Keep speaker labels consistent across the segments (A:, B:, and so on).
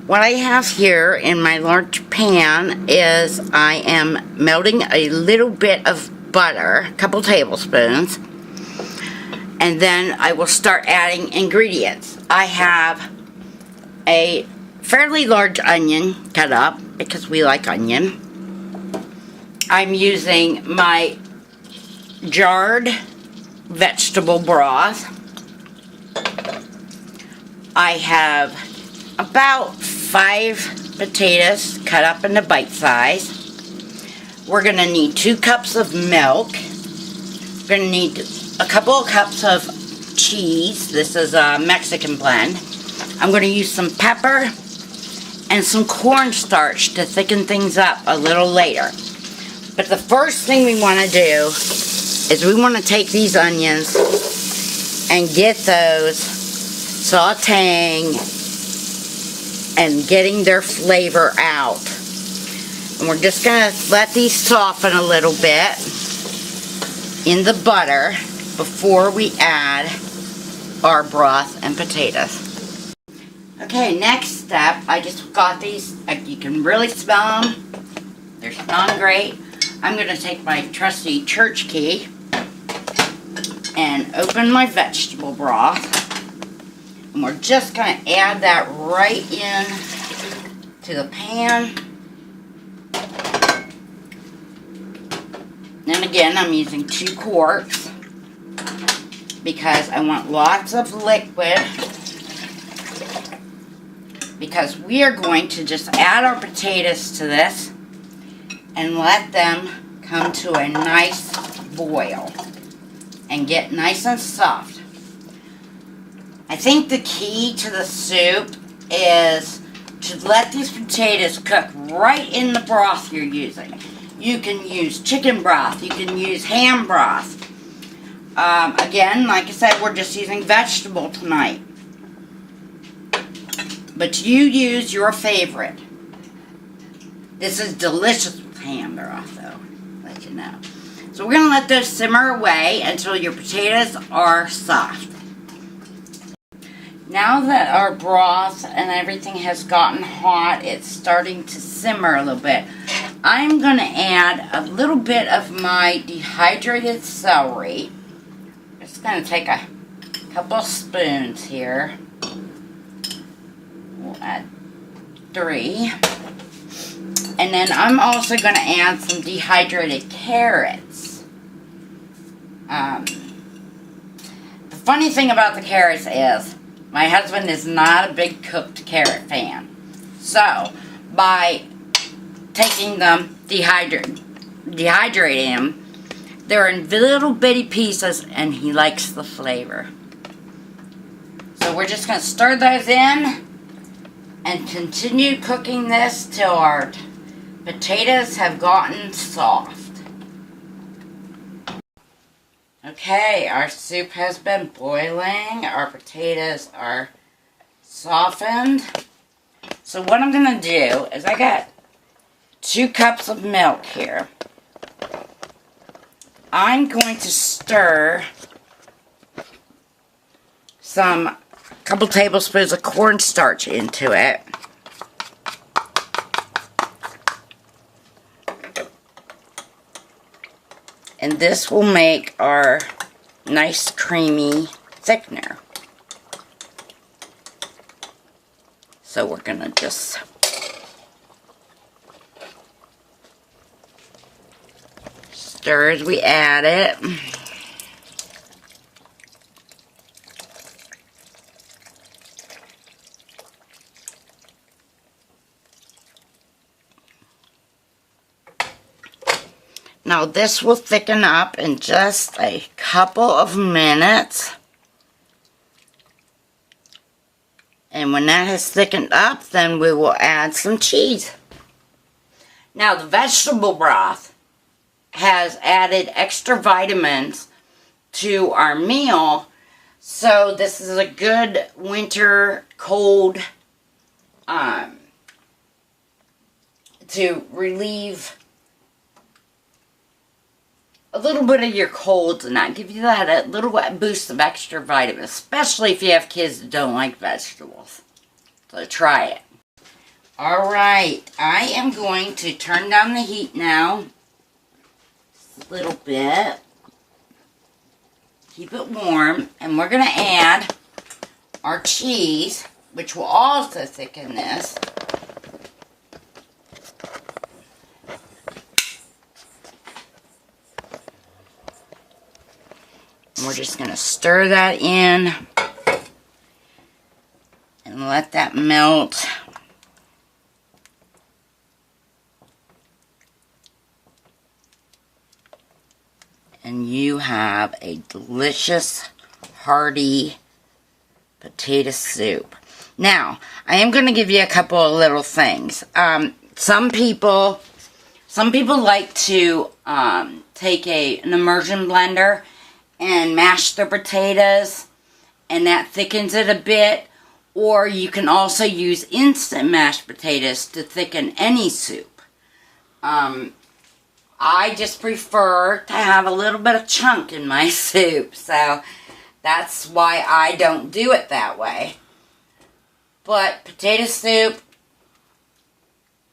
A: What I have here in my large pan is I am melting a little bit of butter, a couple tablespoons, and then I will start adding ingredients. I have a fairly large onion cut up because we like onion. I'm using my jarred vegetable broth. I have about 5 potatoes cut up into bite size. We're going to need 2 cups of milk. We're going to need a couple of cups of cheese. This is a Mexican blend. I'm going to use some pepper and some cornstarch to thicken things up a little later. But the first thing we want to do is we want to take these onions and get those sauteing and getting their flavor out. And we're just going to let these soften a little bit in the butter before we add our broth and potatoes. Okay, next step, I just got these, you can really smell them. They're smelling great. I'm going to take my trusty church key and open my vegetable broth. And we're just going to add that right in to the pan. And again, I'm using 2 quarts because I want lots of liquid, because we are going to just add our potatoes to this and let them come to a nice boil and get nice and soft. I think the key to the soup is to let these potatoes cook right in the broth you're using. You can use chicken broth, you can use ham broth. Again, like I said, we're just using vegetable tonight. But you use your favorite. This is delicious with ham broth, though. Let you know. So we're going to let those simmer away until your potatoes are soft. Now that our broth and everything has gotten hot, it's starting to simmer a little bit. I'm going to add a little bit of my dehydrated celery. Just going to take a couple spoons here. We'll add 3. And then I'm also going to add some dehydrated carrots. The funny thing about the carrots is my husband is not a big cooked carrot fan. So, by taking them, dehydrating them, they're in little bitty pieces and he likes the flavor. So we're just going to stir those in and continue cooking this till our potatoes have gotten soft. Okay, our soup has been boiling. Our potatoes are softened. So what I'm going to do is I got 2 cups of milk here. I'm going to stir a couple tablespoons of cornstarch into it. And this will make our nice creamy thickener. So we're going to just stir as we add it. Now this will thicken up in just a couple of minutes. And when that has thickened up, then we will add some cheese. Now the vegetable broth has added extra vitamins to our meal. So this is a good winter cold to relieve a little bit of your colds and that. Give you that a little boost of extra vitamins, especially if you have kids that don't like vegetables. So try it. Alright, I am going to turn down the heat now. Just a little bit. Keep it warm. And we're going to add our cheese, which will also thicken this. And we're just going to stir that in and let that melt. And you have a delicious, hearty potato soup. Now, I am going to give you a couple of little things. Some people like to take an immersion blender and mash their potatoes, and that thickens it a bit. Or you can also use instant mashed potatoes to thicken any soup. I just prefer to have a little bit of chunk in my soup, so that's why I don't do it that way. But potato soup,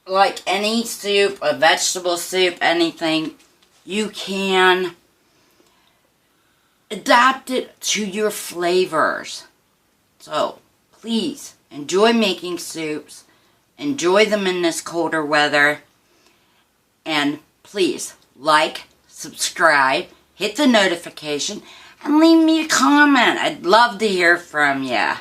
A: like any soup, a vegetable soup, anything, you can adapt it to your flavors. So, please, enjoy making soups. Enjoy them in this colder weather. And please, like, subscribe, hit the notification, and leave me a comment. I'd love to hear from you.